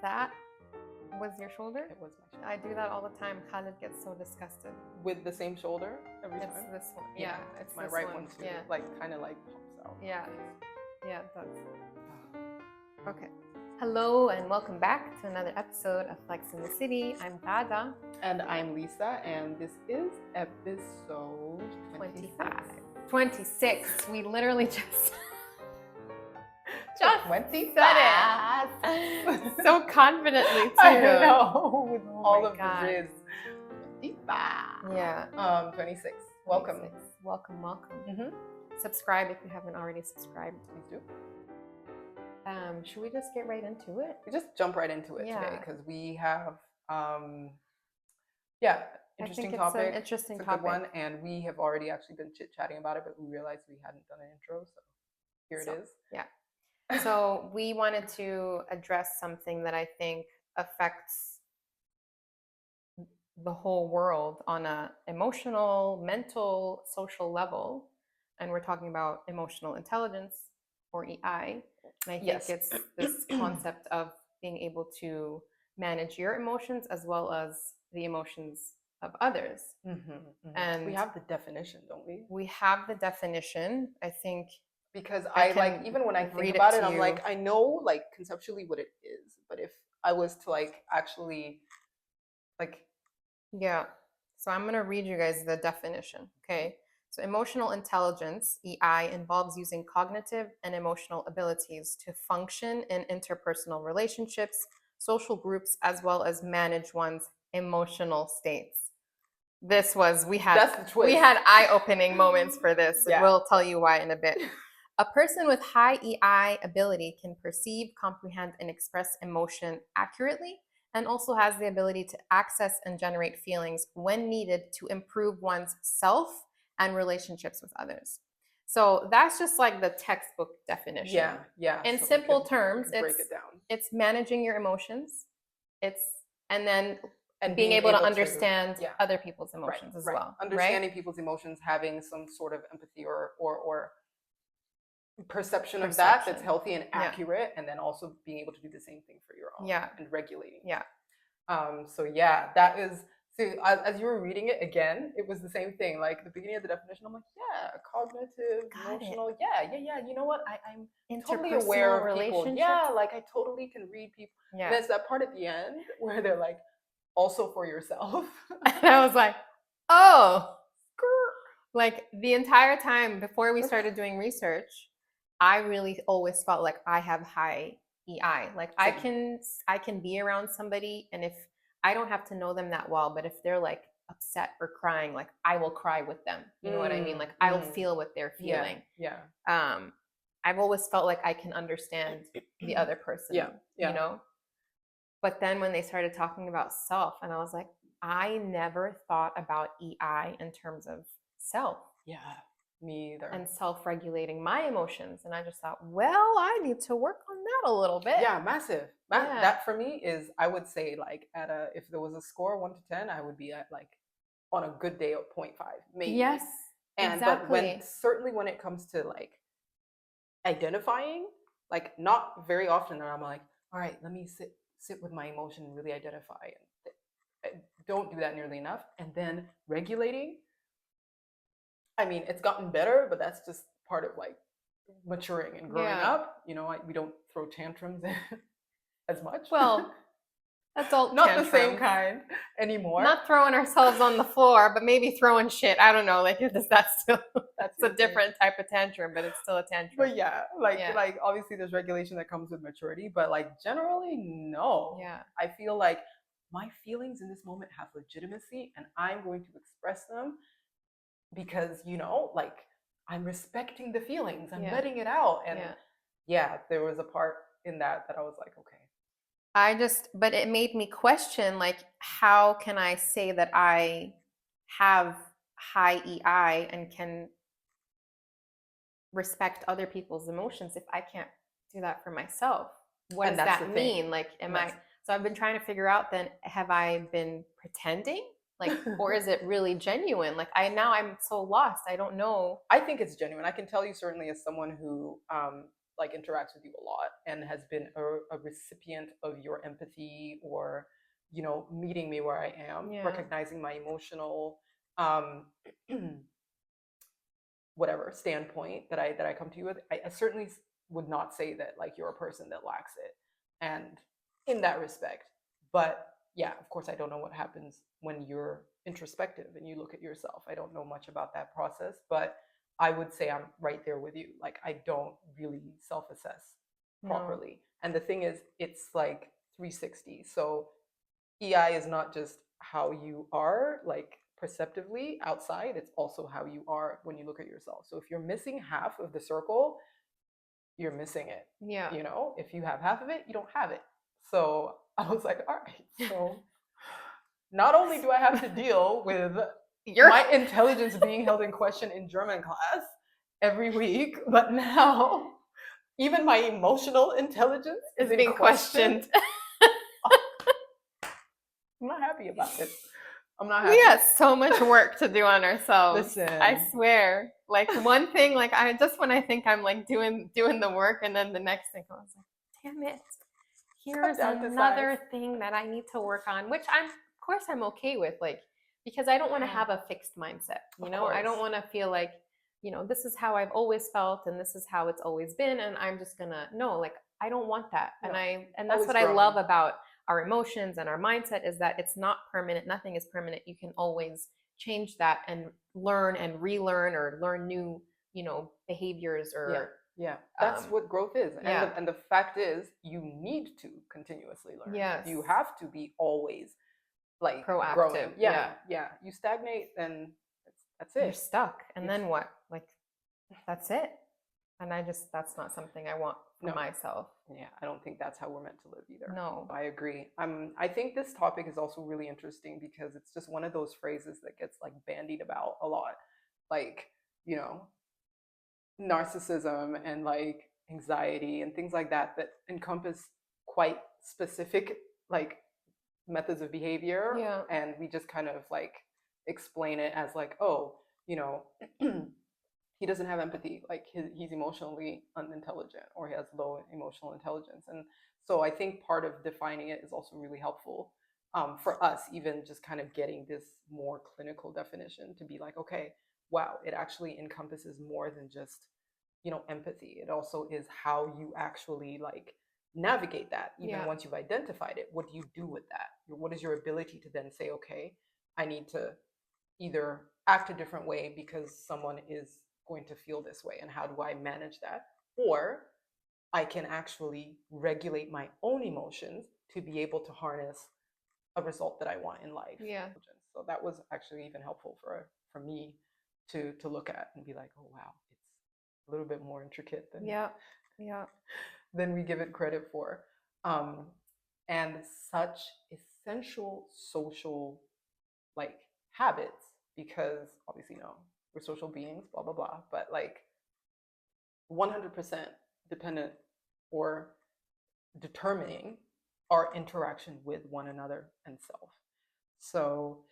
That was your shoulder? It was my shoulder. I do that all the time. Khalid gets so disgusted. With the same shoulder every It's time? this one. Yeah, it's it's my this right one. one too. Yeah. Like, kind of like pops out. Yeah. Yeah, it does. Okay. Hello and welcome back to another episode of Flex in the City. I'm Gada. And I'm Lisa, and this is episode 25. 26. We literally just 25. said it. So confidently too. I know, with Oh all my of God. the riz. 25. Yeah. 26. Welcome. 26. Welcome. Mm-hmm. Subscribe if you haven't already subscribed. Please do. Should we just get right into it? We just jump right into it Yeah. today because we have, interesting I think topic. It's an interesting It's a topic. good one, and we have already actually been chit-chatting about it, but we realized we hadn't done an intro, so here it is. Yeah. So we wanted to address something that I think affects the whole world on a emotional, mental, social level. And we're talking about emotional intelligence, or EI. And I think Yes. it's this concept of being able to manage your emotions as well as the emotions of others. And we have the definition, don't we? We have the definition. I think because I I like, can even when I read think it about it, to I'm you. like, I know like conceptually what it is, but if I was to like actually like, yeah. So I'm going to read you guys the definition. Okay. So emotional intelligence, EI, involves using cognitive and emotional abilities to function in interpersonal relationships, social groups, as well as manage one's emotional states. This was, we had eye-opening moments for this. Yeah. We'll tell you why in a bit. A person with high EI ability can perceive, comprehend, and express emotion accurately, and also has the ability to access and generate feelings when needed to improve one's self and relationships with others. So that's just like the textbook definition. Yeah. In so simple we terms, can break it down. it's managing your emotions. And And being able to understand other people's emotions as well. Understanding people's emotions, having some sort of empathy or perception of that that's healthy and accurate, and then also being able to do the same thing for your own. And regulating. Yeah. So yeah, that is. So as you were reading it again, it was the same thing. Like the beginning of the definition, I'm like, yeah, cognitive, emotional, yeah. You know what? I'm totally aware of people. Yeah, like I totally can read people. Yeah. And there's that part at the end where they're like, also for yourself. And I was like, oh, like the entire time before we started doing research, I really always felt like I have high EI. Like I can be around somebody, and if I don't have to know them that well, but if they're like upset or crying, like I will cry with them. You know what I mean? Like I'll feel what they're feeling. Yeah. I've always felt like I can understand the other person. Yeah. You know? But then when they started talking about self, and I was like, I never thought about EI in terms of self. Yeah, me either. And self-regulating my emotions. And I just thought, well, I need to work on that a little bit. Yeah, massive. That for me is, I would say like if there was a score 1 to 10, I would be at like on a good day of 0.5, maybe. Yes, exactly. But certainly when it comes to like identifying, like not very often that I'm like, all right, let me sit with my emotion and really identify. And I don't do that nearly enough. And then regulating, I mean, it's gotten better, but that's just part of like maturing and growing up. You know, we don't throw tantrums as much. Well, adult not tantrums. The same kind anymore. Not throwing ourselves on the floor, but maybe throwing shit. I don't know. Like, that's a different type of tantrum, but it's still a tantrum. But like obviously there's regulation that comes with maturity, but like generally, no. Yeah. I feel like my feelings in this moment have legitimacy, and I'm going to express them because, you know, like I'm respecting the feelings. I'm letting it out. And there was a part in that I was like, okay. But it made me question, like, how can I say that I have high EI and can respect other people's emotions if I can't do that for myself? What does that mean? Like, so I've been trying to figure out then, have I been pretending? Like, or is it really genuine? Like I'm so lost. I don't know. I think it's genuine. I can tell you certainly as someone who, like interacts with you a lot and has been a recipient of your empathy, or meeting me where I am, recognizing my emotional whatever standpoint that I come to you with, I certainly would not say that like you're a person that lacks it, and in that respect. But yeah, of course, I don't know what happens when you're introspective and you look at yourself. I don't know much about that process, but I would say I'm right there with you. Like, I don't really self-assess properly. And the thing is, it's like 360. So EI is not just how you are, like perceptively outside, it's also how you are when you look at yourself. So if you're missing half of the circle, you're missing it. Yeah. If you have half of it, you don't have it. So I was like, all right, so not only do I have to deal with my intelligence being held in question in German class every week, but now even my emotional intelligence is being questioned. I'm not happy about it. I'm not happy. We got so much work to do on ourselves. Listen. I swear. Like, one thing, like, when I think I'm like doing the work, and then the next thing I was like, damn it. Here's another thing that I need to work on, which of course I'm okay with, like, because I don't want to have a fixed mindset. I don't want to feel like, this is how I've always felt and this is how it's always been, and I'm just gonna like, I don't want that. No. And that's what I love about our emotions and our mindset, is that it's not permanent. Nothing is permanent. You can always change that and learn and relearn, or learn new, behaviors, or yeah. That's what growth is. And the fact is, you need to continuously learn. Yes. You have to be always like proactive. Growing. Yeah. You stagnate, then that's it. You're stuck. And then what? Like, that's it. And that's not something I want for myself. Yeah, I don't think that's how we're meant to live either. No. I agree. I think this topic is also really interesting because it's just one of those phrases that gets like bandied about a lot. Like, narcissism and like anxiety and things like that encompass quite specific like methods of behavior. Yeah. And we just kind of like explain it as like, oh, he doesn't have empathy, like he's emotionally unintelligent, or he has low emotional intelligence. And so I think part of defining it is also really helpful for us, even just kind of getting this more clinical definition to be like, okay, wow, it actually encompasses more than just empathy. It also is how you actually like navigate that. Even once you've identified it, what do you do with that? What is your ability to then say, okay, I need to either act a different way because someone is going to feel this way, and how do I manage that? Or I can actually regulate my own emotions to be able to harness a result that I want in life. Yeah. So that was actually even helpful for me to look at and be like, oh wow, it's a little bit more intricate than we give it credit for. And such essential social like habits, because obviously we're social beings, blah blah blah, but like 100% dependent or determining our interaction with one another and self. So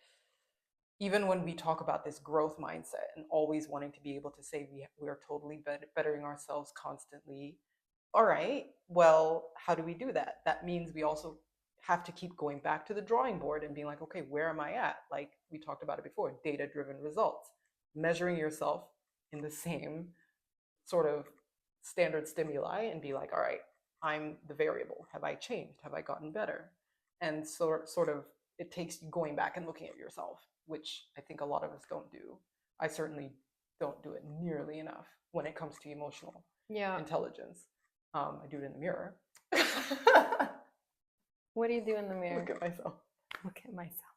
even when we talk about this growth mindset and always wanting to be able to say we are totally bettering ourselves constantly, all right, well, how do we do that? That means we also have to keep going back to the drawing board and being like, okay, where am I at? Like we talked about it before, data-driven results, measuring yourself in the same sort of standard stimuli and be like, all right, I'm the variable. Have I changed? Have I gotten better? And sort of it takes you going back and looking at yourself, which I think a lot of us don't do. I certainly don't do it nearly enough when it comes to emotional intelligence. I do it in the mirror. What do you do in the mirror? Look at myself. Look at myself.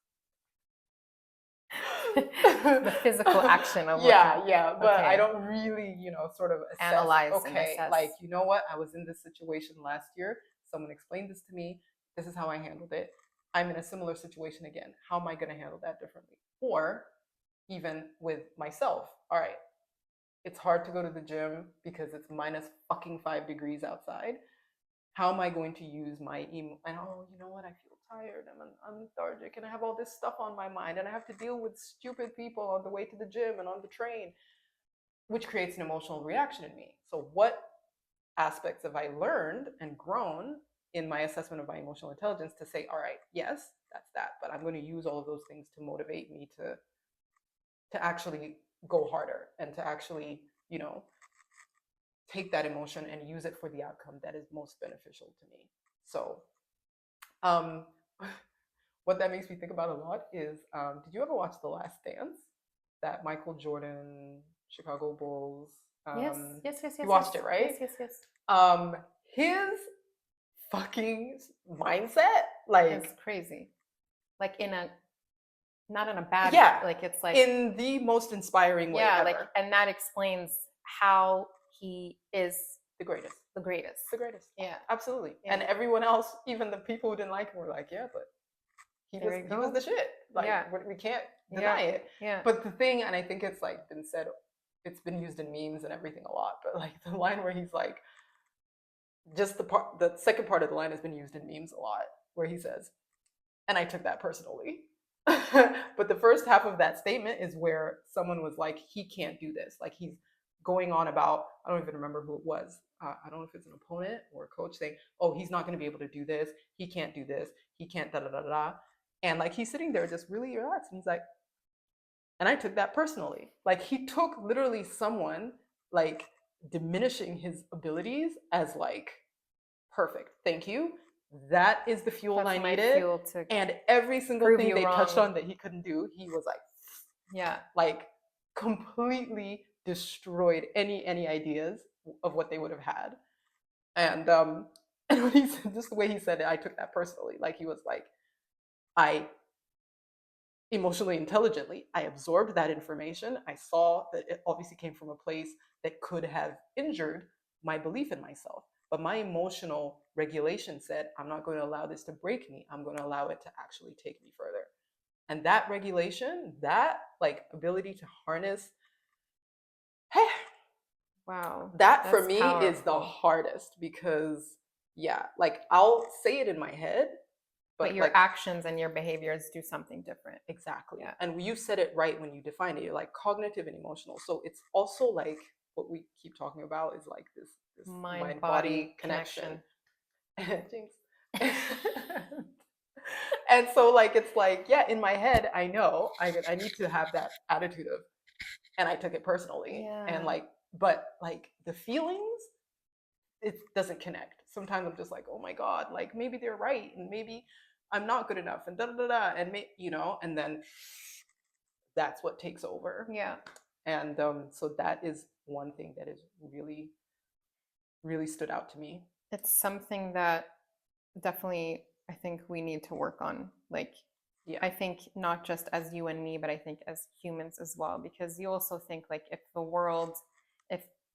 The physical action of but I don't really, sort of assess, analyze okay, and assess. Like, you know what? I was in this situation last year. Someone explained this to me. This is how I handled it. I'm in a similar situation again. How am I going to handle that differently? Or even with myself. All right, it's hard to go to the gym because it's minus fucking 5 degrees outside. How am I going to use my emo? And you know what? I feel tired. I'm lethargic, and I have all this stuff on my mind, and I have to deal with stupid people on the way to the gym and on the train, which creates an emotional reaction in me. So what aspects of I learned and grown in my assessment of my emotional intelligence to say, all right, yes, that's that, but I'm going to use all of those things to motivate me to actually go harder and to actually, you know, take that emotion and use it for the outcome that is most beneficial to me. So, um, what that makes me think about a lot is, did you ever watch The Last Dance? That Michael Jordan, Chicago Bulls. Yes, yes, yes, You yes, watched yes, it, right? yes, yes, yes. His fucking mindset, like, It's crazy. Like in a, not in a bad yeah, way. Like it's like, in the most inspiring way yeah, ever. like, and that explains how he is The greatest. the greatest. The greatest. Yeah. Absolutely. Yeah. And everyone else, even the people who didn't like him, were like, yeah, but he was the shit. Like, Yeah. we can't deny it. Yeah. But the thing, and I think it's like been said, it's been used in memes and everything a lot, but like the line where he's like, just the second part of the line has been used in memes a lot, where he says, and I took that personally. But the first half of that statement is where someone was like, he can't do this. Like, he's going on about, I don't even remember who it was. I don't know if it's an opponent or a coach saying, oh, he's not going to be able to do this. He can't do this. He can't da da da da. And like, he's sitting there just really relaxed. And he's like, and I took that personally. Like, he took literally someone like diminishing his abilities as like, perfect. Thank you. That is the fuel That's I my needed. fuel to And every single prove thing you they touched wrong. on that he couldn't do, he was like, yeah, like completely destroyed any ideas of what they would have had. And and when he said, just the way he said it, I took that personally. Like, he was like, I emotionally intelligently, I absorbed that information. I saw that it obviously came from a place that could have injured my belief in myself. But my emotional regulation said, I'm not going to allow this to break me. I'm going to allow it to actually take me further. And that regulation, that like ability to harness, wow, that for that's me is the powerful. hardest, because yeah, like I'll say it in my head, But your like, actions and your behaviors do something different. exactly. Yeah. And you said it right when you defined it. You're like cognitive and emotional. So it's also like what we keep talking about is like this mind body connection. Jinx. And so like it's like, yeah, in my head, I know I need to have that attitude of, and I took it personally. Yeah. And like, but like the feelings, it doesn't connect. Sometimes I'm just like, oh my God, like maybe they're right, and maybe I'm not good enough, and da da da, and you know, and then that's what takes over. Yeah. And so that is one thing that is really, really stood out to me. It's something that definitely I think we need to work on. Like, Yeah. I think not just as you and me, but I think as humans as well, because you also think like if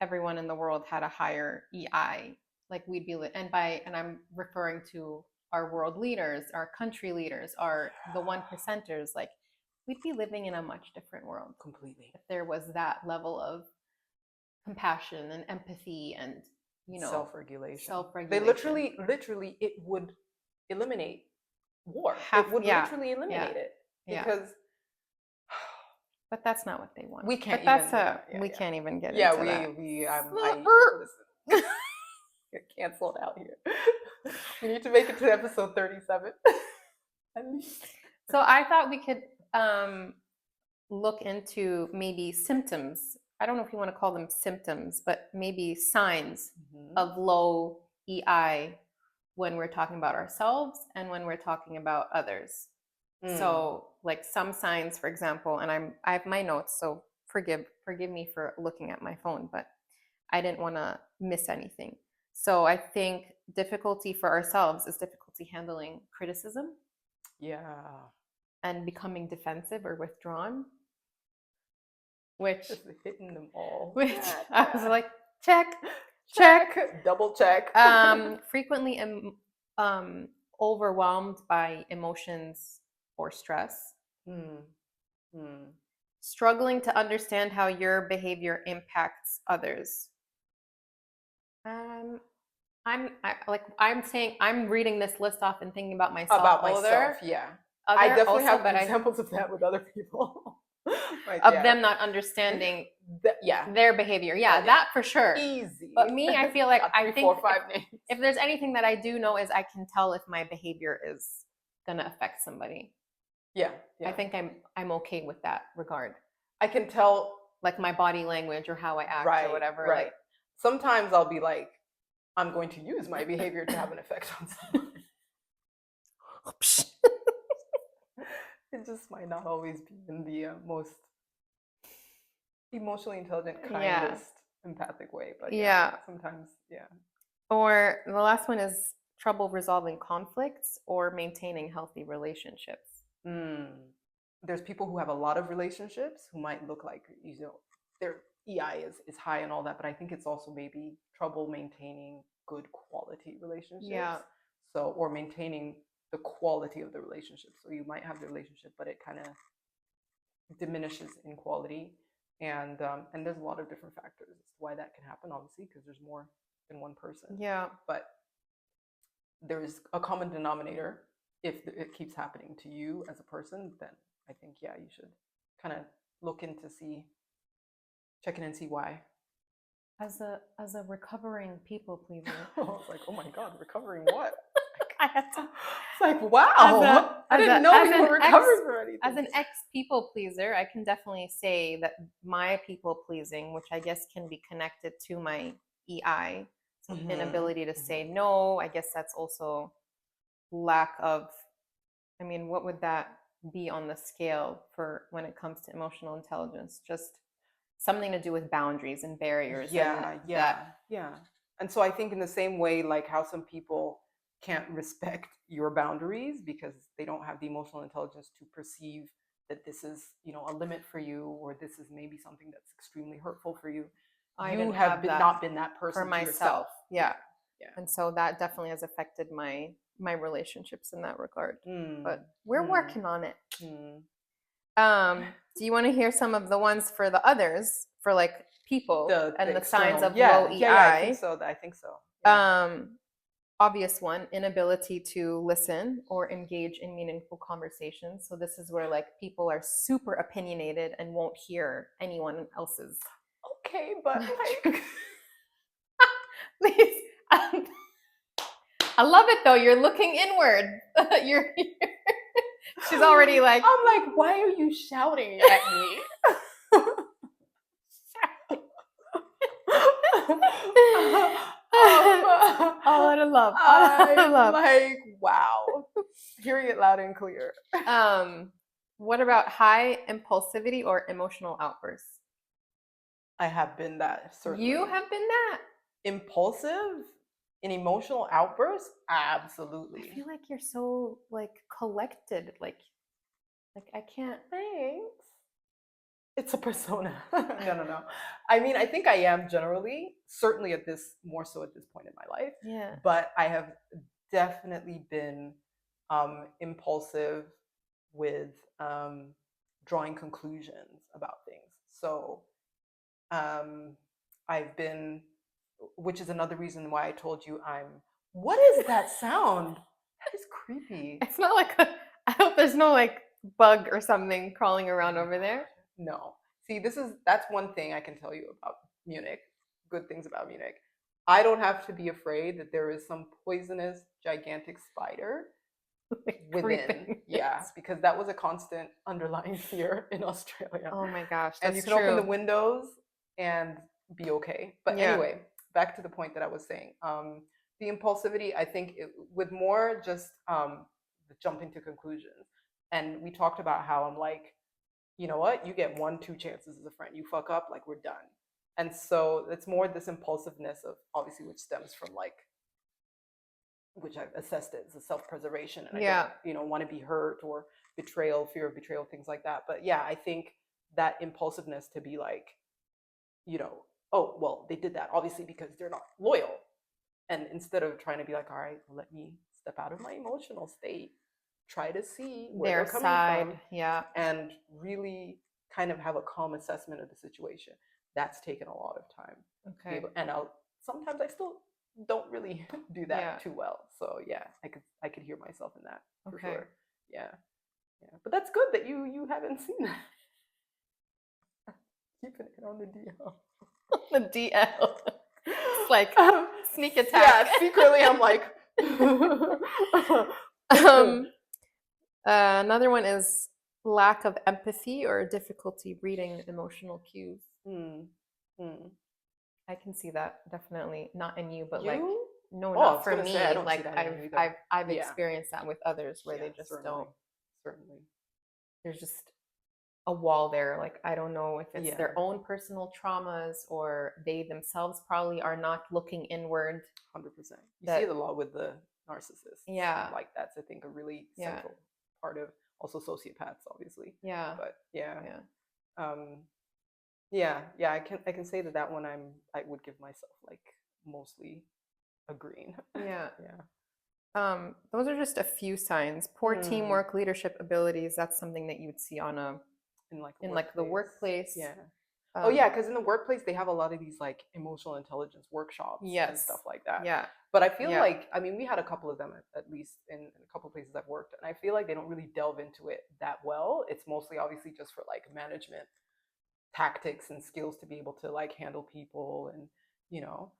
everyone in the world had a higher EI, like we'd be, and I'm referring to our world leaders, our country leaders, the 1%ers, like we'd be living in a much different world. Completely. If there was that level of compassion and empathy and, you know, self-regulation. They literally, it would eliminate war. It would literally eliminate it, because. But that's not what they want. We can't. We can't even get into that. Listen. Get canceled out here. We need to make it to episode 37. So I thought we could look into maybe symptoms. I don't know if you want to call them symptoms, but maybe signs of low EI when we're talking about ourselves and when we're talking about others. So like some signs, for example, and I have my notes, so forgive me for looking at my phone, but I didn't want to miss anything. So I think difficulty for ourselves is difficulty handling criticism. Yeah. And becoming defensive or withdrawn. Which just hitting them all. Which I was like, check. Double check. Frequently overwhelmed by emotions or stress. Struggling to understand how your behavior impacts others. I'm reading this list off and thinking about myself. Yeah. I definitely have examples of that with other people. right of there. them not understanding Yeah, their behavior. Yeah, yeah. that for sure. Easy. But me, I feel like Got I three, think four, five names. if there's anything that I do know is I can tell if my behavior is gonna affect somebody. Yeah, I think I'm okay with that regard. I can tell, like my body language or how I act or whatever. Right. Like, sometimes I'll be like, I'm going to use my behavior to have an effect on someone. It just might not always be in the most emotionally intelligent, kindest, empathic way. But sometimes, Or the last one is trouble resolving conflicts or maintaining healthy relationships. There's people who have a lot of relationships who might look like, their EI is high and all that, but I think it's also maybe trouble maintaining good quality relationships. Yeah. So, or maintaining the quality of the relationship. So you might have the relationship, but it kind of diminishes in quality. And there's a lot of different factors as to why that can happen, obviously, because there's more than one person. Yeah. But there's a common denominator. If it keeps happening to you as a person, then I think, you should kind of look into check in and see why. As a recovering people pleaser. I was like, oh my God, recovering what? I had to. It's like, wow. I didn't know you were recovering from anything. As an ex-people pleaser, I can definitely say that my people pleasing, which I guess can be connected to my EI, so inability to say no, I guess that's also lack of, I mean, what would that be on the scale for when it comes to emotional intelligence? Just something to do with boundaries and barriers. And so I think in the same way, like how some people can't respect your boundaries because they don't have the emotional intelligence to perceive that this is, a limit for you, or this is maybe something that's extremely hurtful for you. You have not been that person for myself. Yourself. Yeah. And so that definitely has affected my relationships in that regard. But we're working on it. Do you want to hear some of the ones for the others, for like people and the signs of low EI? I think so. Obvious one, inability to listen or engage in meaningful conversations. So this is where like people are super opinionated and won't hear anyone else's. Okay, but like, please. I love it though. You're looking inward. She's already like. I'm like, why are you shouting at me? All out of love. All out of love. Like, wow. Hearing it loud and clear. What about high impulsivity or emotional outbursts? I have been that, certainly. You have been that? Impulsive in emotional outbursts? Absolutely. I feel like you're so like collected. Like I can't. Thanks. It's a persona. No. I mean, I think I am generally, certainly more so at this point in my life. Yeah. But I have definitely been impulsive with drawing conclusions about things. So I've been, which is another reason why I told you what is that sound? That is creepy. It's not like I hope there's no like bug or something crawling around over there. No. See, that's one thing I can tell you about Munich. Good things about Munich. I don't have to be afraid that there is some poisonous, gigantic spider within. Yeah, because that was a constant underlying fear in Australia. Oh my gosh, and you can open the windows and be okay. But anyway, back to the point that I was saying. The impulsivity, I think, with more just jumping to conclusions. And we talked about how I'm like, you know what? You get 1-2 chances as a friend. You fuck up, like, we're done. And so it's more this impulsiveness of, obviously, which stems from like, which I've assessed it as a self-preservation, and I don't, want to be hurt or betrayal, fear of betrayal, things like that. But yeah, I think that impulsiveness to be like, oh, well, they did that obviously because they're not loyal. And instead of trying to be like, all right, well, let me step out of my emotional state, try to see where their they're coming side, from, and really kind of have a calm assessment of the situation. That's taken a lot of time. Okay. And sometimes I still don't really do that too well. So yeah, I could hear myself in that for sure. Yeah. But that's good that you haven't seen that. Keeping it on the DL. The DL. It's like sneak attack. Yeah, secretly I'm like. Another one is lack of empathy or difficulty reading emotional cues. I can see that definitely, not in you, but like You? no, Oh, I not was for gonna me. say, I don't see Like that in you either. I've Yeah. experienced that with others where they Yeah, just certainly. don't. Certainly. There's just a wall there. Like I don't know if it's Yeah. their own personal traumas or they themselves probably are not looking inward. 100%. You That- see it a lot with the narcissists. Yeah. Like that's, I think, a really Yeah. central part of also sociopaths, obviously. Yeah. But yeah. Yeah. Yeah, I can say that one I would give myself like mostly a green. Yeah. Yeah. Those are just a few signs. Poor teamwork, leadership abilities. That's something that you would see on a in the workplace. Yeah. Oh yeah, because in the workplace they have a lot of these like emotional intelligence workshops and Yes. stuff like that. Yeah. But I feel Yeah. like, I mean, we had a couple of them at least in a couple of places I've worked, and I feel like they don't really delve into it that well. It's mostly obviously just for like management tactics and skills to be able to like handle people and you know.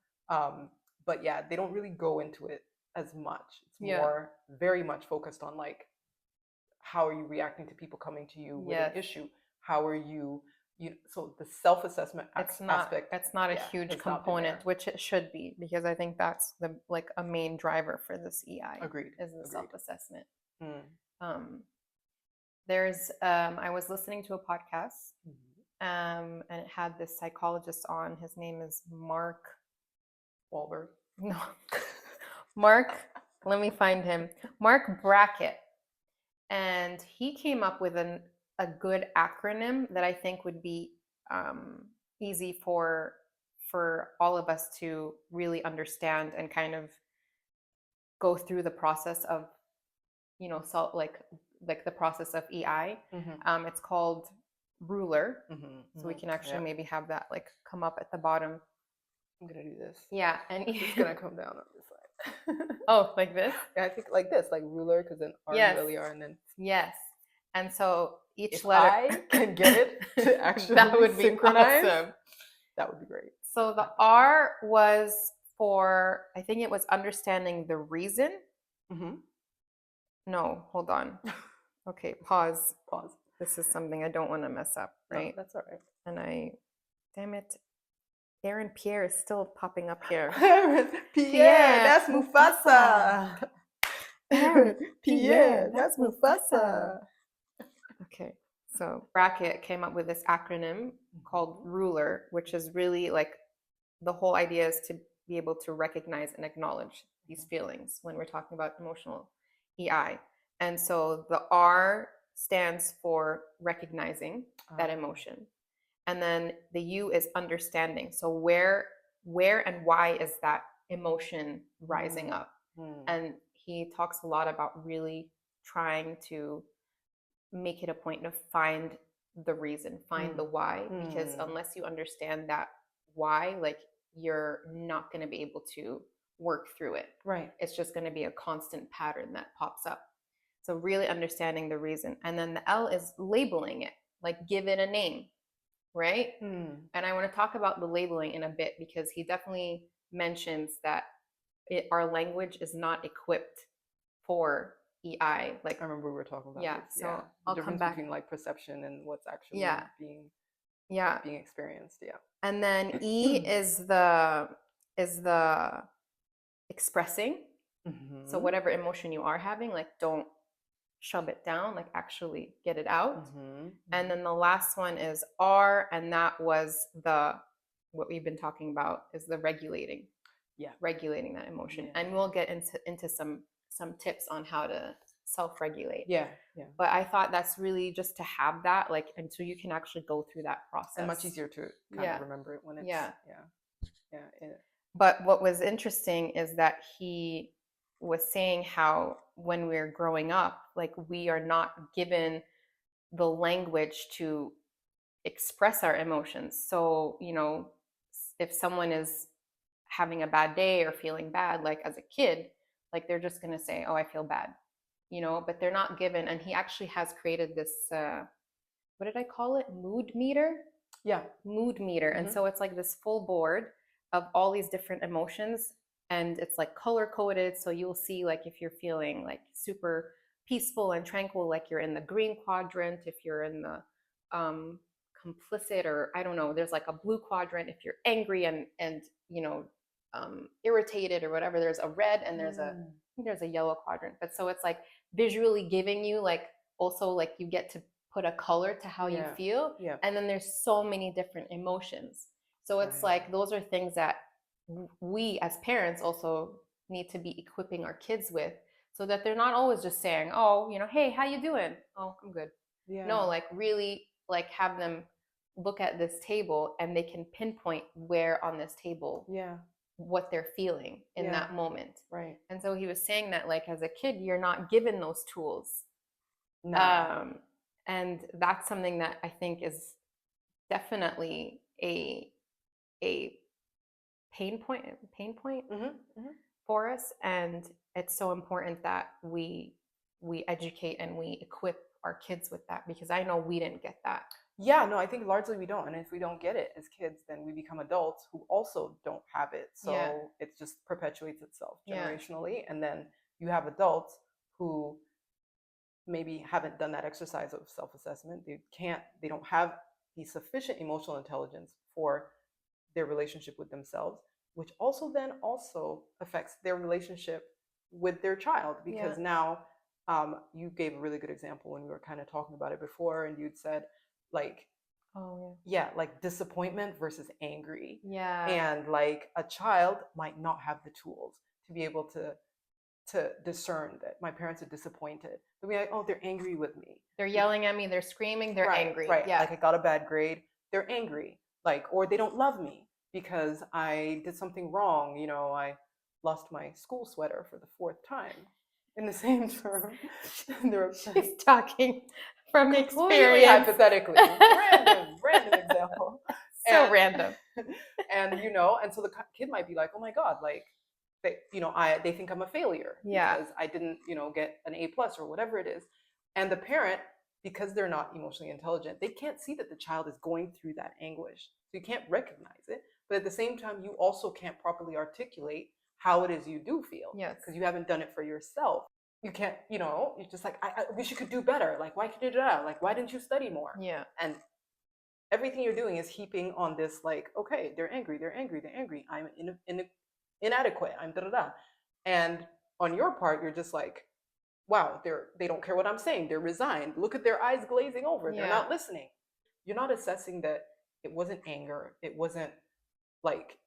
But yeah, they don't really go into it as much. It's Yeah. more very much focused on like how are you reacting to people coming to you with Yes. an issue? How are you so the self-assessment aspect, it's not a yeah, huge has not been component, there. which it should be, because I think that's the like a main driver for this EI Agreed. is the Agreed. self-assessment. Mm. There's I was listening to a podcast Mhm. and it had this psychologist on. His name is Mark Wahlberg. No. Mark, let me find him. Mark Brackett. And he came up with a good acronym that I think would be easy for all of us to really understand and kind of go through the process of, so like the process of EI. Mm-hmm. It's called ruler. Mm-hmm. So we can actually maybe have that like come up at the bottom. I'm gonna do this. Yeah, and it's gonna come down on this side. Oh, like this? Yeah, I think like this, like ruler, because then R Yes. and Lily are, and then Yes. And so each if letter I can get it to actually that would be synchronize, awesome. that would be great. So the R was for, I think it was understanding the reason. Mm-hmm. No, hold on. Okay, pause. Pause. This is something I don't want to mess up, right? No, that's all right. And damn it, Aaron Pierre is still popping up here. Pierre, that's Mufasa. Pierre, that's Mufasa. Okay, so Brackett came up with this acronym called ruler, which is really like the whole idea is to be able to recognize and acknowledge these feelings when we're talking about emotional EI. And so the R stands for recognizing that emotion. And then the U is understanding. So where and why is that emotion rising up? And he talks a lot about really trying to make it a point to find the reason, find the why, because unless you understand that why, like you're not going to be able to work through it. Right. It's just going to be a constant pattern that pops up. So really understanding the reason. And then the L is labeling it, like give it a name, right? And I want to talk about the labeling in a bit because he definitely mentions that our language is not equipped for EI. Like I remember we were talking about this. So the I'll difference come back between like perception and what's actually being experienced. Yeah. And then E is the expressing. So whatever emotion you are having, like don't shove it down, like actually get it out. And then the last one is R, and that was what we've been talking about is the regulating. Yeah. Regulating that emotion. Yeah. And we'll get into some tips on how to self-regulate. Yeah. But I thought that's really just to have that, like, until you can actually go through that process. And much easier to kind of remember it when it's yeah. But what was interesting is that he was saying how when we're growing up, like we are not given the language to express our emotions. So, if someone is having a bad day or feeling bad, like as a kid, like they're just going to say, oh, I feel bad, but they're not given. And he actually has created this, what did I call it? Mood meter. Yeah. mood meter. And so it's like this full board of all these different emotions, and it's like color coded. So you'll see like if you're feeling like super peaceful and tranquil, like you're in the green quadrant. If you're in the complicit, or I don't know, there's like a blue quadrant. If you're angry and irritated or whatever, there's a red, and there's a I think there's a yellow quadrant. But so it's like visually giving you like, also like you get to put a color to how you feel. Yeah. And then there's so many different emotions. So it's Right. like those are things that we as parents also need to be equipping our kids with, so that they're not always just saying, oh, hey, how you doing? Oh, I'm good. Yeah. No, like really like have them look at this table and they can pinpoint where on this table Yeah. what they're feeling in Yeah. that moment. Right. And so he was saying that like as a kid you're not given those tools. No. And that's something that I think is definitely a pain point for us. And it's so important that we educate and we equip our kids with that, because I know we didn't get that. Yeah, no, I think largely we don't. And if we don't get it as kids, then we become adults who also don't have it. So Yeah. it just perpetuates itself Yeah. generationally. And then you have adults who maybe haven't done that exercise of self-assessment. They don't have the sufficient emotional intelligence for their relationship with themselves, which also then also affects their relationship with their child. Because now you gave a really good example when we were kind of talking about it before, and you'd said like, like disappointment versus angry. And like a child might not have the tools to be able to discern that my parents are disappointed. They'll be like, oh, they're angry with me. They're yelling at me, they're screaming, they're angry. Right. Like I got a bad grade, they're angry. Like, or they don't love me because I did something wrong. I lost my school sweater for the 4th time in the same term. She's talking from completely experience. Hypothetically. Random example. So random. And and so the kid might be like, oh my God, like they think I'm a failure because I didn't, get an A+ or whatever it is. And the parent, because they're not emotionally intelligent, they can't see that the child is going through that anguish. So you can't recognize it. But at the same time, you also can't properly articulate how it is you do feel. Yes. Because you haven't done it for yourself. You can't, you're just like, I wish you could do better. Like, why can't you do that? Like, why didn't you study more? Yeah. And everything you're doing is heaping on this, like, okay, they're angry. I'm inadequate. I'm da-da-da. And on your part, you're just like, wow, they don't care what I'm saying. They're resigned. Look at their eyes glazing over. They're not listening. You're not assessing that it wasn't anger. It wasn't like,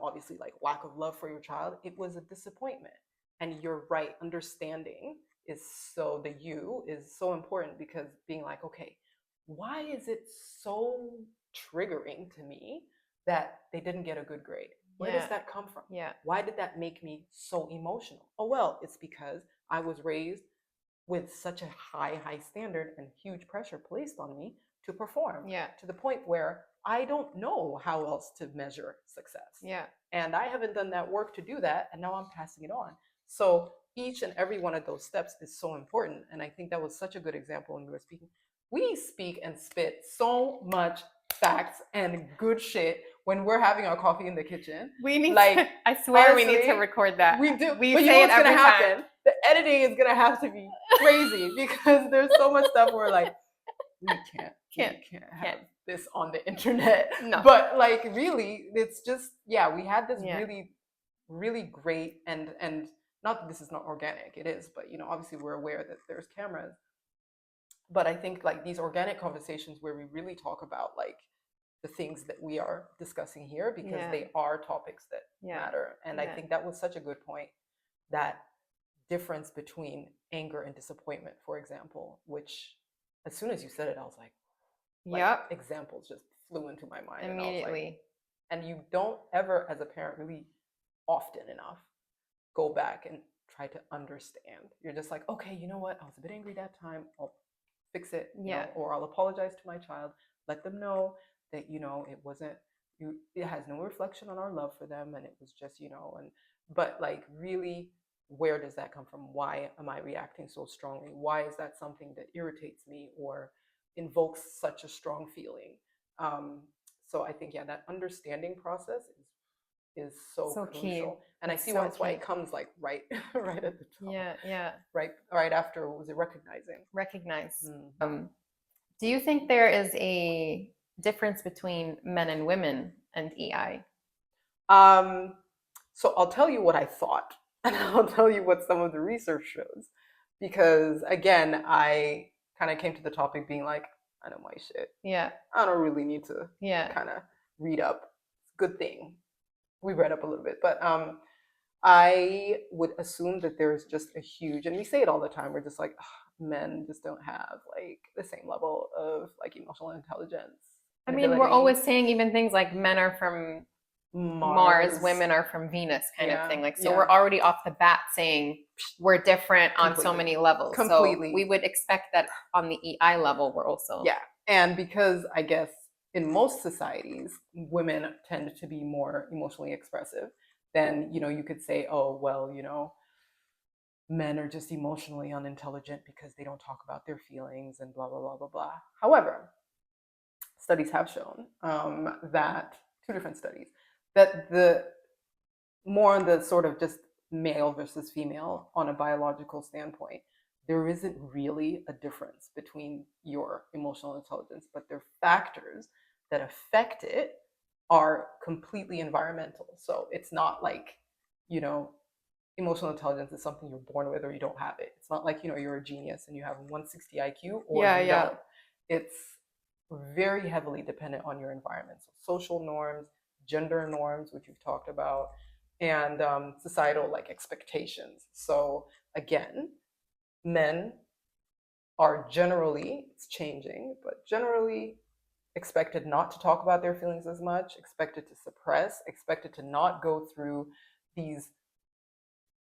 obviously like lack of love for your child. It was a disappointment. And you're right. Understanding is the you is so important, because being like, okay, why is it so triggering to me that they didn't get a good grade? Where does that come from? Why did that make me so emotional? Oh, well, it's because I was raised with such a high standard and huge pressure placed on me to perform. To the point where I don't know how else to measure success. And I haven't done that work to do that, and now I'm passing it on. So each and every one of those steps is so important. And I think that was such a good example when we were speaking. We speak and spit so much facts and good shit when we're having our coffee in the kitchen. We need I swear honestly, we need to record that. We do. We but say what's gonna happen? Time. The editing is gonna have to be crazy because there's so much stuff where like we can't have this on the internet. No. But like really, it's just we had this really great and not that this is not organic, it is, but obviously we're aware that there's cameras. But I think like these organic conversations where we really talk about like the things that we are discussing here, because they are topics that matter. And I think that was such a good point, that difference between anger and disappointment, for example, which as soon as you said it, I was like examples just flew into my mind immediately. And you don't ever, as a parent, really often enough go back and try to understand. You're just like, okay, you know what? I was a bit angry that time. I'll fix it, or I'll apologize to my child, let them know that, it wasn't, it has no reflection on our love for them. And it was just, but like really, where does that come from? Why am I reacting so strongly? Why is that something that irritates me or invokes such a strong feeling? So I think, yeah, that understanding process is so So key. crucial. And I It's see so why it's why key. it comes like right right at the top. Yeah. Right after, what was it, recognizing. Recognize. Mm. Do you think there is a difference between men and women and EI? So I'll tell you what I thought, and I'll tell you what some of the research shows, because again, I kind of came to the topic being like, I know my shit. Yeah. I don't really need to Yeah. kind of read up. Good thing we read up a little bit, but I would assume that there's just a huge, and we say it all the time. We're just like, "Ugh, men just don't have like the same level of like emotional intelligence I and mean, we're ability." always saying even things like men are from Mars, Mars, women are from Venus, kind of yeah, thing. Like, so yeah, we're already off the bat saying we're different on so completely, many levels. completely. So we would expect that on the EI level, we're also. Yeah, and because I guess in most societies, women tend to be more emotionally expressive, then you could say, oh well, men are just emotionally unintelligent because they don't talk about their feelings and blah blah blah blah blah. However, studies have shown that two different studies that the more on the sort of just male versus female on a biological standpoint, there isn't really a difference between your emotional intelligence, but there are factors that affect it are completely environmental. So it's not like, you know, emotional intelligence is something you're born with or you don't have it. It's not like, you're a genius and you have 160 IQ or you don't. It's very heavily dependent on your environment. So social norms, gender norms, which you've talked about, and societal like expectations. So again, men are generally, it's changing, but generally expected not to talk about their feelings as much, expected to suppress, expected to not go through these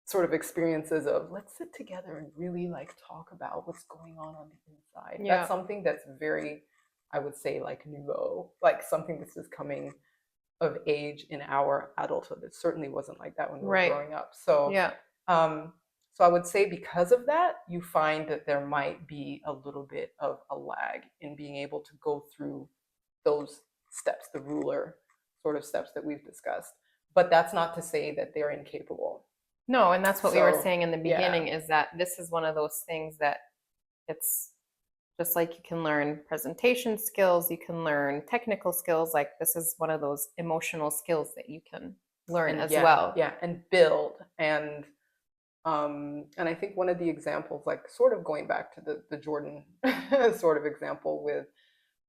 sort of experiences of let's sit together and really like talk about what's going on the inside. Yeah. That's something that's very, I would say, like nouveau, like something that's just coming of age in our adulthood. It certainly wasn't like that when we were Right. growing up. So Yeah. so I would say because of that, you find that there might be a little bit of a lag in being able to go through those steps, the ruler sort of steps that we've discussed. But that's not to say that they're incapable. No, and that's what we were So, saying in the beginning yeah. is that this is one of those things that it's just like you can learn presentation skills, you can learn technical skills. Like this is one of those emotional skills that you can learn as well. Yeah, and build. And I think one of the examples, like sort of going back to the Jordan sort of example with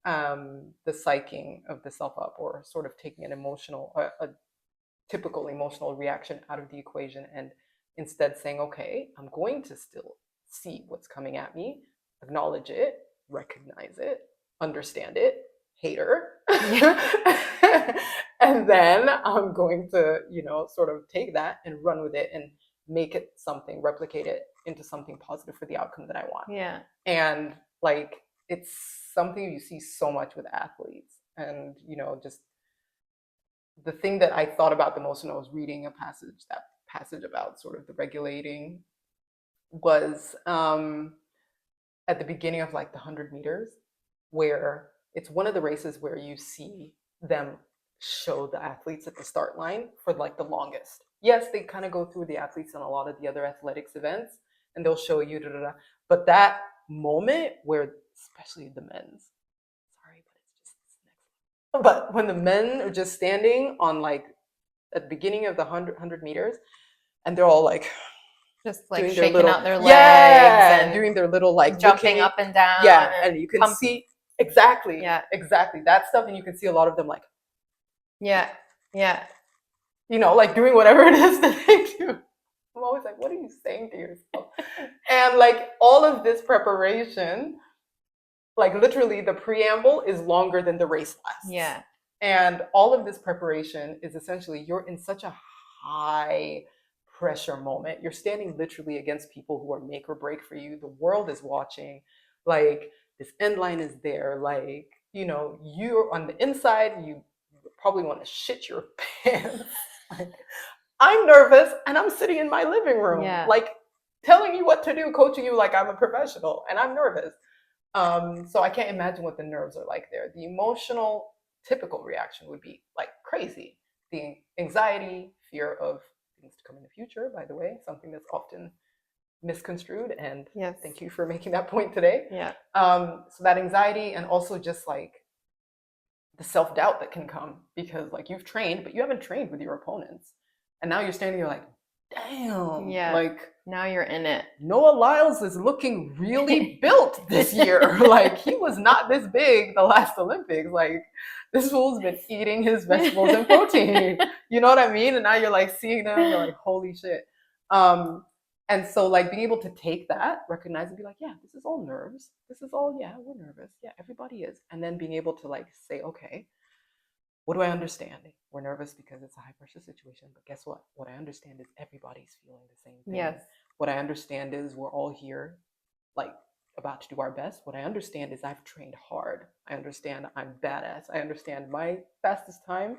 the psyching of the self up, or sort of taking a typical emotional reaction out of the equation, and instead saying, okay, I'm going to still see what's coming at me, acknowledge it, recognize it, understand it, hater. And then I'm going to, sort of take that and run with it and make it something, replicate it into something positive for the outcome that I want. Yeah. And like, it's something you see so much with athletes. And, just the thing that I thought about the most when I was reading that passage about sort of the regulating was at the beginning of like the 100 meters, where it's one of the races where you see them show the athletes at the start line for like the longest. Yes, they kind of go through the athletes in a lot of the other athletics events and they'll show you, but that moment where, especially the men's, sorry, but it's just next. But when the men are just standing on like at the beginning of the 100 meters and they're all like, just like doing shaking their little, out their legs, yeah, and doing their little like jumping up and down. Yeah, and you can pumping. see exactly that stuff, and you can see a lot of them like, yeah, like doing whatever it is that they do. I'm always like, what are you saying to yourself? And like all of this preparation, like literally the preamble is longer than the race lasts. Yeah. And all of this preparation is essentially you're in such a high pressure moment. You're standing literally against people who are make or break for you. The world is watching. Like this end line is there. Like, you're on the inside, you probably want to shit your pants. Like, I'm nervous and I'm sitting in my living room, like telling you what to do, coaching you like I'm a professional, and I'm nervous. So I can't imagine what the nerves are like there. The emotional typical reaction would be like crazy. The anxiety, fear of things to come in the future, by the way, something that's often misconstrued. And Yes. thank you for making that point today. Yeah. So that anxiety, and also just like the self-doubt that can come, because like you've trained, but you haven't trained with your opponents. And now you're standing there like, damn, Yeah. like Now you're in it. Noah Lyles is looking really built this year. Like he was not this big the last Olympics. Like this fool's been eating his vegetables and protein. You know what I mean? And now you're like seeing them, you're like, holy shit. And so like being able to take that, recognize and be like, yeah, this is all nerves. This is all, yeah, we're nervous. Yeah, everybody is. And then being able to like say, okay, what do I understand? We're nervous because it's a high pressure situation, but guess what? What I understand is everybody's feeling the same thing. Yes. What I understand is we're all here, like about to do our best. What I understand is I've trained hard. I understand I'm badass. I understand my fastest time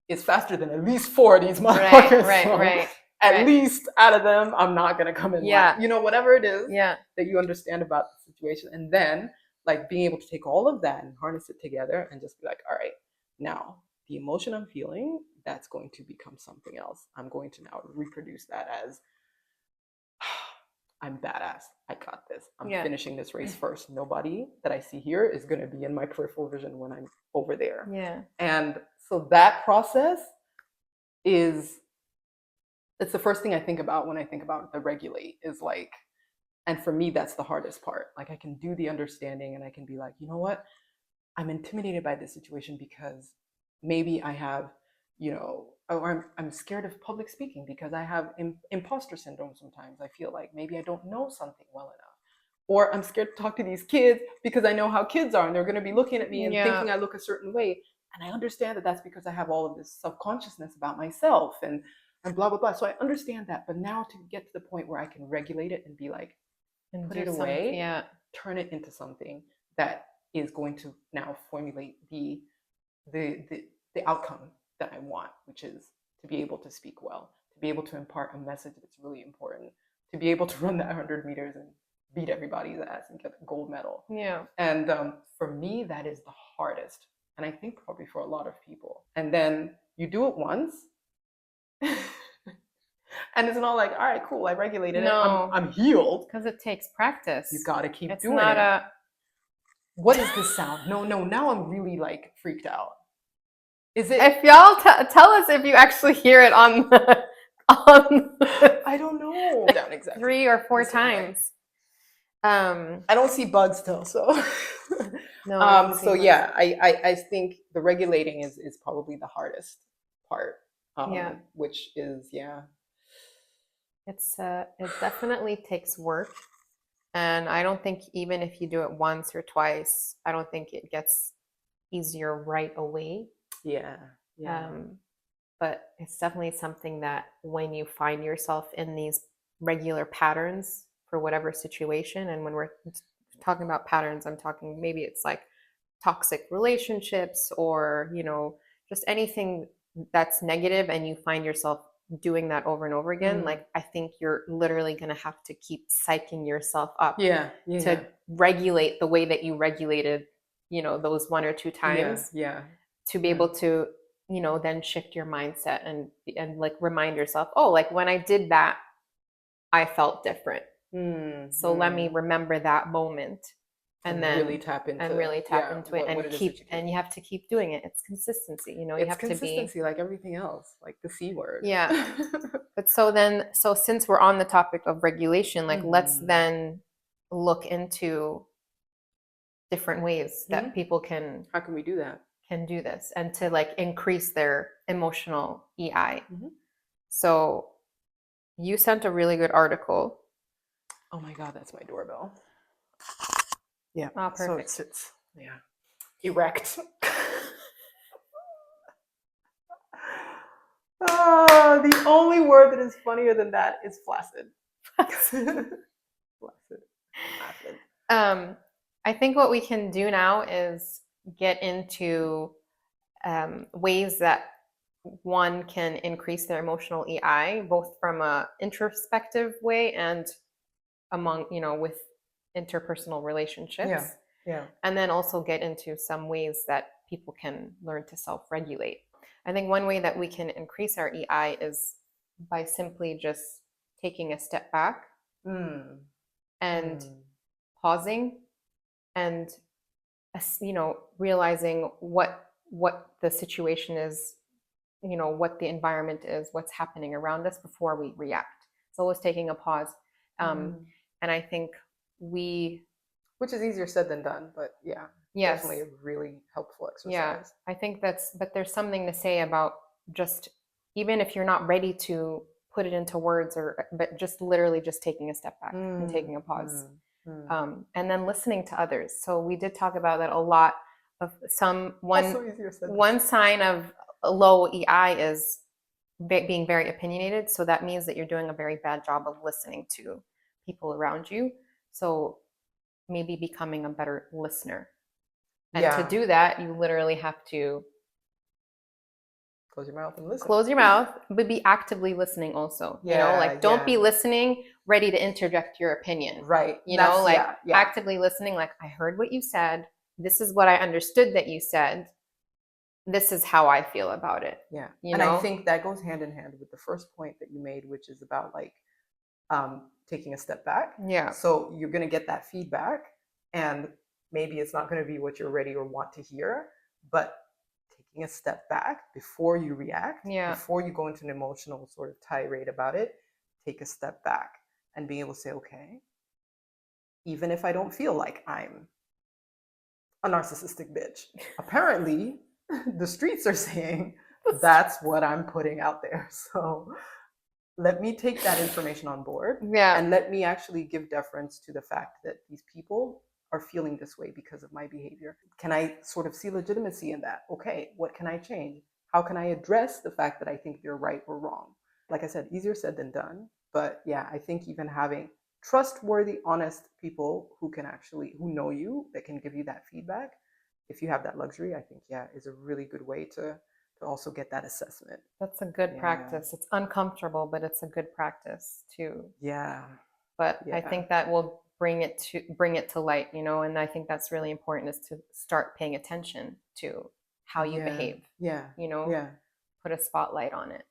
is faster than at least 4 of these motherfuckers. Right. At least out of them, I'm not gonna come in. Yeah. You know, whatever it is Yeah. that you understand about the situation, and then like being able to take all of that and harness it together and just be like, all right, now the emotion I'm feeling, that's going to become something else. I'm going to now reproduce that as I'm badass. I got this. I'm finishing this race first. Nobody that I see here is going to be in my peripheral vision when I'm over there. Yeah. And so that process is, it's the first thing I think about when I think about the regulate, is like, and for me, that's the hardest part. Like I can do the understanding and I can be like, you know what? I'm intimidated by this situation because maybe I have, you know, or I'm scared of public speaking because I have imposter syndrome sometimes. I feel like maybe I don't know something well enough. Or I'm scared to talk to these kids because I know how kids are and they're going to be looking at me and thinking I look a certain way. And I understand that that's because I have all of this self-consciousness about myself and blah, blah, blah. So I understand that. But now to get to the point where I can regulate it and be like, and put it away, turn it into something that is going to now formulate the outcome that I want, which is to be able to speak well, to be able to impart a message that's really important, to be able to run that 100 meters and beat everybody's ass and get the gold medal. Yeah. And for me, that is the hardest. And I think probably for a lot of people. And then you do it once. And it's not like, all right, cool, I regulated it. I'm healed. Because it takes practice. You gotta keep it's doing not it. A... What is this sound? No, now I'm really like freaked out. Is it? If y'all tell us if you actually hear it on I don't know. Down exactly 3 or 4 times. I don't see bugs still, so. No. So yeah, I think the regulating is probably the hardest part. Which is it definitely takes work. And I don't think even if you do it once or twice, I don't think it gets easier right away. Yeah. But it's definitely something that when you find yourself in these regular patterns for whatever situation, and when we're talking about patterns, I'm talking maybe it's like toxic relationships or, you know, just anything that's negative and you find yourself doing that over and over again, like I think you're literally going to have to keep psyching yourself up to regulate the way that you regulated, you know, those 1 or 2 times to be able to, you know, then shift your mindset and like remind yourself, oh, like when I did that, I felt different. So let me remember that moment. And then really tap into it and you have to keep doing it. It's consistency, you know. You have consistency, to be like everything else, like the C word. Yeah. But so since we're on the topic of regulation, like let's then look into different ways that people can. How can we do that? Can do this and to like increase their emotional EI. So you sent a really good article. Oh my God, that's my doorbell. Yeah. Oh, perfect. So it's erect. The only word that is funnier than that is flaccid. Flaccid. I think what we can do now is get into ways that one can increase their emotional EI, both from a introspective way and among, you know, with interpersonal relationships. Yeah. And then also get into some ways that people can learn to self-regulate. I think one way that we can increase our EI is by simply just taking a step back and pausing and realizing what the situation is, what the environment is, what's happening around us before we react. It's always taking a pause. And I think which is easier said than done, but yeah, yes, definitely a really helpful exercise. Yeah, I think but there's something to say about just, even if you're not ready to put it into words, but just literally just taking a step back and taking a pause. And then listening to others. So we did talk about that a lot. One sign of a low EI is being very opinionated. So that means that you're doing a very bad job of listening to people around you. So maybe becoming a better listener. And to do that, you literally have to close your mouth and listen. Close your mouth, but be actively listening also. Don't be listening, ready to interject your opinion. Right. Actively listening, like, I heard what you said. This is what I understood that you said. This is how I feel about it. Yeah. I think that goes hand in hand with the first point that you made, which is about taking a step back. Yeah. So you're going to get that feedback, and maybe it's not going to be what you're ready or want to hear, but taking a step back before you react, before you go into an emotional sort of tirade about it, take a step back and being able to say, okay, even if I don't feel like I'm a narcissistic bitch, apparently the streets are saying that's what I'm putting out there. So let me take that information on board, and let me actually give deference to the fact that these people are feeling this way because of my behavior. Can I sort of see legitimacy in that? Okay, what can I change? How can I address the fact that I think they're right or wrong? Like I said, easier said than done. But yeah, I think even having trustworthy, honest people who know you, that can give you that feedback, if you have that luxury, I think, is a really good way to also get that assessment. That's a good practice. It's uncomfortable, but it's a good practice too. Yeah. But I think that will bring it to light, and I think that's really important, is to start paying attention to how you behave. Put a spotlight on it.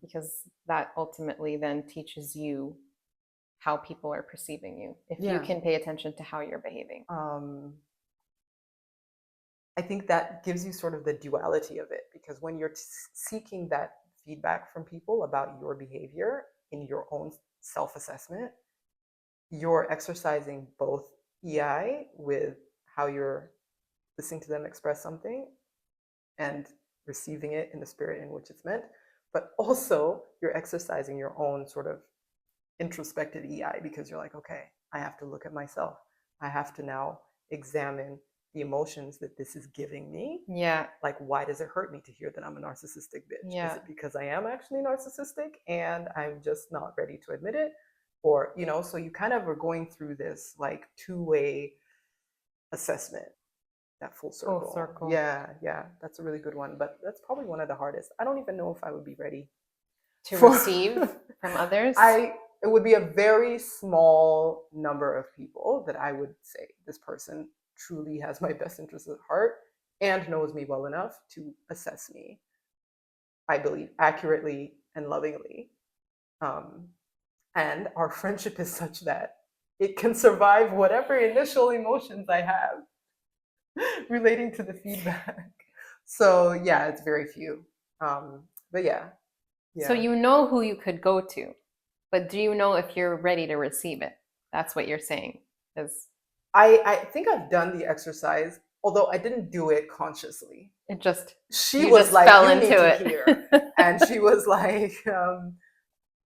Because that ultimately then teaches you how people are perceiving you, if you can pay attention to how you're behaving. I think that gives you sort of the duality of it, because when you're seeking that feedback from people about your behavior in your own self-assessment, you're exercising both EI with how you're listening to them express something and receiving it in the spirit in which it's meant, but also you're exercising your own sort of introspective EI, because you're like, okay, I have to look at myself. I have to now examine the emotions that this is giving me. Yeah. Like, why does it hurt me to hear that I'm a narcissistic bitch? Yeah. Is it because I am actually narcissistic and I'm just not ready to admit it? Or, so you kind of are going through this like two-way assessment, that full circle. Full circle. Yeah, that's a really good one. But that's probably one of the hardest. I don't even know if I would be ready to receive from others. It would be a very small number of people that I would say, this person truly has my best interest at heart and knows me well enough to assess me, I believe, accurately and lovingly. And our friendship is such that it can survive whatever initial emotions I have relating to the feedback. So yeah, it's very few. But yeah. So you know who you could go to, but do you know if you're ready to receive it? That's what you're saying. I think I've done the exercise, although I didn't do it consciously. She was like, fell into it. Hear. And she was like,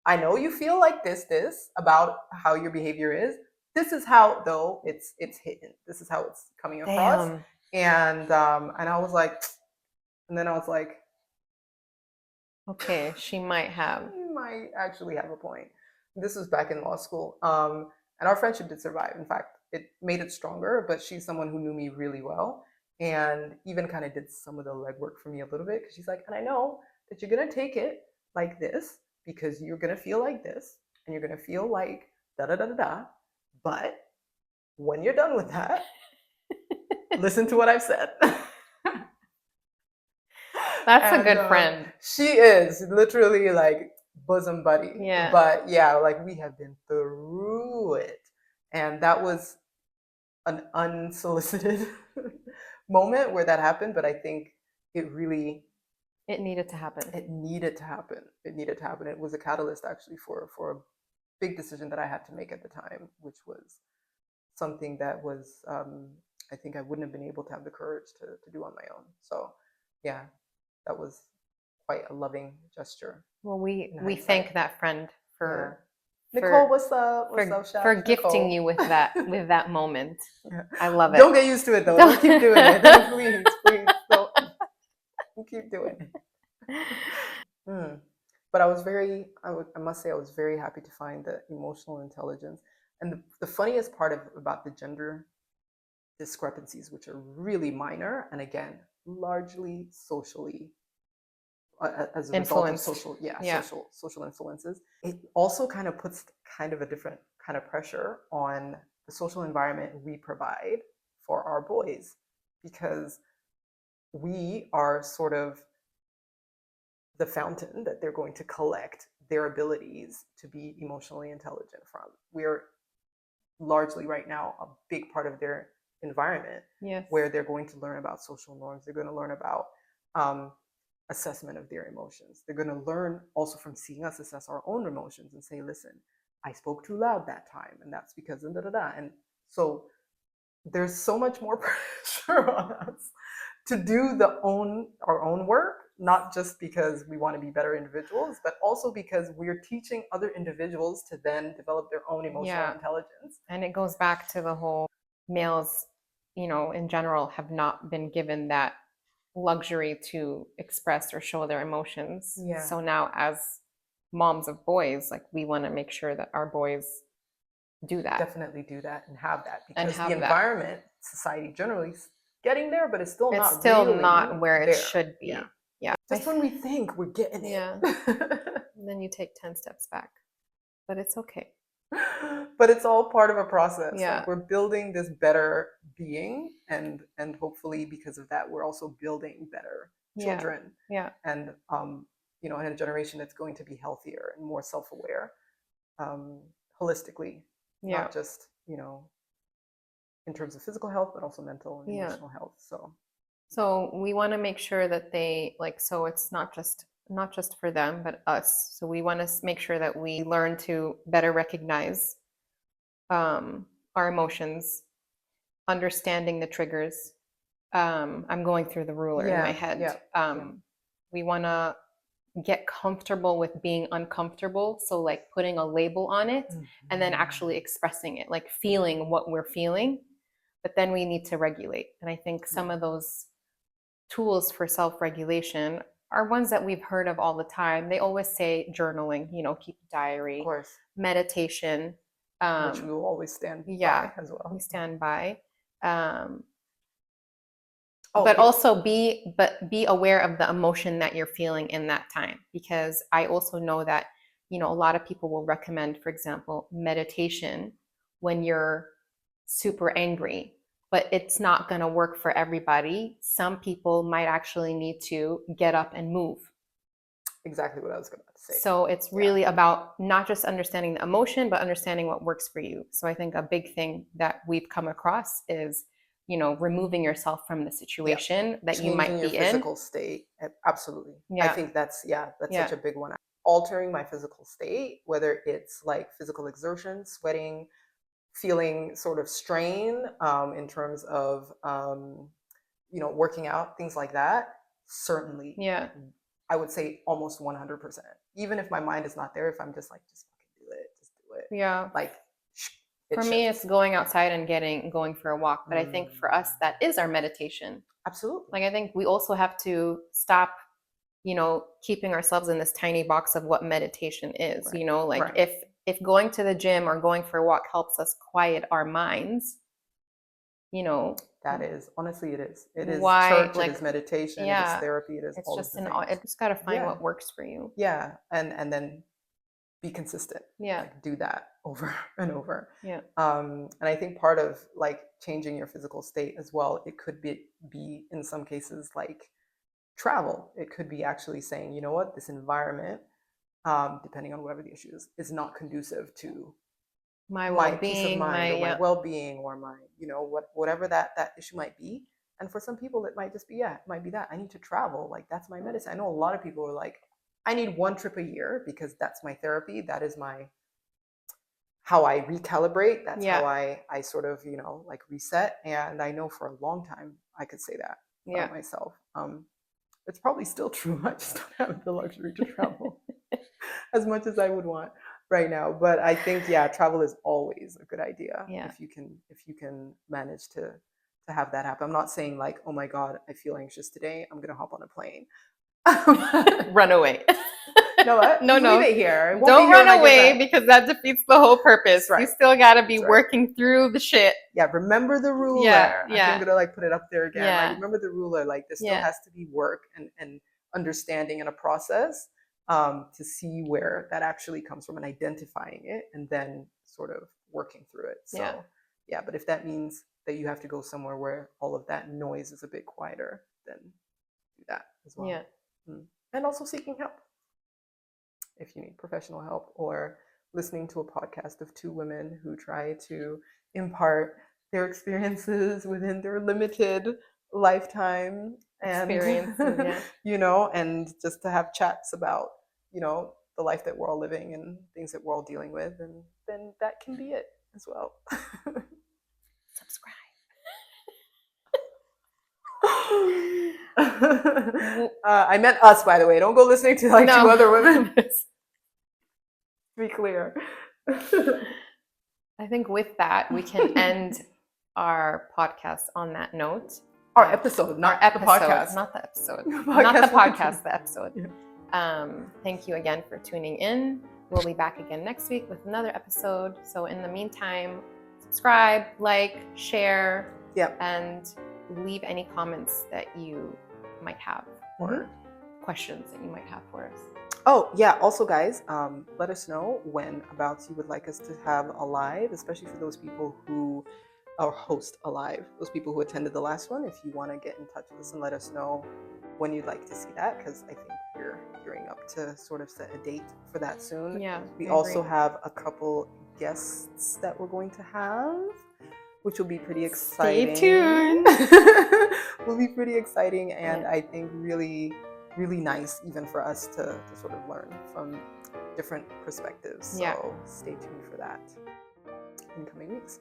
I know you feel like this about how your behavior is. This is how, though, it's hidden. This is how it's coming across. Damn. And I was like, and then I was like, okay, she might actually have a point. This was back in law school. And our friendship did survive. In fact, it made it stronger, but she's someone who knew me really well and even kind of did some of the legwork for me a little bit, because she's like, and I know that you're going to take it like this because you're going to feel like this and you're going to feel like da-da-da-da-da. But when you're done with that, listen to what I've said. That's a And, good friend. she is literally like bosom buddy. Yeah. But yeah, like we have been through it. And that was an unsolicited moment where that happened. But I think it really, It needed to happen. it needed to happen. It needed to happen. It was a catalyst actually for a big decision that I had to make at the time, which was something that was, I think I wouldn't have been able to have the courage to do on my own. So yeah, that was quite a loving gesture. Well, we hindsight. thank that friend for Nicole, what's up? What's for, up, Shash? for gifting Nicole. you with that moment. Yeah. I love it. Don't get used to it though. Don't keep doing it. Please, don't keep doing it. But I was I must say, I was very happy to find the emotional intelligence. And the funniest part about the gender discrepancies, which are really minor, and again, largely socially, as a result of Influenced. social influences, it also kind of puts kind of a different kind of pressure on the social environment we provide for our boys, because we are sort of the fountain that they're going to collect their abilities to be emotionally intelligent from. We're largely right now a big part of their environment, Yes. where they're going to learn about social norms. They're going to learn about assessment of their emotions. They're going to learn also from seeing us assess our own emotions and say, listen, I spoke too loud that time, and that's because of da da da. And so there's so much more pressure on us to do our own work, not just because we want to be better individuals, but also because we're teaching other individuals to then develop their own emotional intelligence. And it goes back to the whole males, in general, have not been given that luxury to express or show their emotions. Yeah. So now, as moms of boys, like, we want to make sure that our boys do that. Definitely do that and have that, because And have the that. environment, society generally is getting there, but it's still It's not still really not where it there. should be. Yeah. Yeah. Just when we think we're getting it. Yeah. And then you take 10 steps back. But it's okay. But it's all part of a process. Yeah. Like, we're building this better being, and hopefully because of that, we're also building better children. Yeah. And in a generation that's going to be healthier and more self-aware, holistically, not just, in terms of physical health, but also mental and emotional health. So we want to make sure that they, like, so it's not just for them, but us. So we want to make sure that we learn to better recognize our emotions, understanding the triggers. I'm going through the ruler in my head. We want to get comfortable with being uncomfortable. So, like, putting a label on it and then actually expressing it, like feeling what we're feeling. But then we need to regulate. And I think some of those tools for self-regulation are ones that we've heard of all the time. They always say journaling, keep a diary, of course, meditation, which we will always stand by as well. We stand by. But also be aware of the emotion that you're feeling in that time, because I also know that, a lot of people will recommend, for example, meditation when you're super angry, but it's not going to work for everybody. Some people might actually need to get up and move. Exactly what I was about to say. So it's really about not just understanding the emotion, but understanding what works for you. So I think a big thing that we've come across is, removing yourself from the situation that you might be in. Changing your physical state. Absolutely. I think that's such a big one. Altering my physical state, whether it's like physical exertion, sweating, feeling sort of strain in terms of, working out, things like that. Certainly. Yeah. I would say almost 100%. Even if my mind is not there, if I'm just like, just fucking do it, just do it. Yeah. Like, for me, it's going outside and going for a walk. But I think for us, that is our meditation. Absolutely. Like, I think we also have to stop, keeping ourselves in this tiny box of what meditation is. Right. If going to the gym or going for a walk helps us quiet our minds, that is, honestly, it is. It is why, church, it is meditation, it is therapy, it is all of the things. It's just got to find what works for you. Yeah, and then be consistent. Yeah. Like, do that over and over. Yeah. And I think part of like changing your physical state as well, it could be in some cases like travel. It could be actually saying, you know what, this environment, depending on whatever the issue is not conducive to My my peace of well-being, mind or my yeah. well-being or my, whatever that issue might be. And for some people, it might just be, it might be that I need to travel. Like that's my medicine. I know a lot of people are like, I need one trip a year because that's my therapy. That is my how I recalibrate. That's how Yeah. I sort of, like reset. And I know for a long time I could say that about myself. It's probably still true. I just don't have the luxury to travel as much as I would want right now. But I think, travel is always a good idea Yeah. if you can manage to have that happen. I'm not saying like, oh my God, I feel anxious today, I'm gonna hop on a plane. Run away. No, what? No, Just no. leave it here. It won't Don't be here run when I get away back. because that defeats the whole purpose. That's right. You still got to be That's right. working through the shit. Yeah, remember the ruler. Yeah, I think I'm gonna like put it up there again. Yeah. Like remember the ruler. Like there still has to be work and understanding and a process to see where that actually comes from and identifying it and then sort of working through it. So but if that means that you have to go somewhere where all of that noise is a bit quieter, then do that as well. Yeah. And also seeking help if you need professional help, or listening to a podcast of two women who try to impart their experiences within their limited lifetime and Experiences, and just to have chats about the life that we're all living and things that we're all dealing with, and then that can be it as well. Subscribe. I meant us, by the way. Don't go listening to like two other women. Be clear. I think with that, we can end our podcast on that note. Our episode, not the podcast. Not the episode. Not the podcast, the episode. Yeah. Thank you again for tuning in. We'll be back again next week with another episode. So in the meantime, subscribe, like, share, and leave any comments that you might have or questions that you might have for us. Oh, yeah. Also, guys, let us know when abouts you would like us to have a live, especially for those people who host a live, those people who attended the last one. If you want to get in touch with us and let us know when you'd like to see that, because I think we're gearing up to sort of set a date for that soon. Yeah. We also have a couple guests that we're going to have, which will be pretty exciting. Stay tuned. Will be pretty exciting, and I think really nice even for us to sort of learn from different perspectives. So stay tuned for that in coming weeks.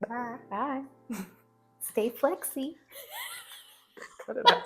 Bye. Bye. Stay flexy. Cut it out.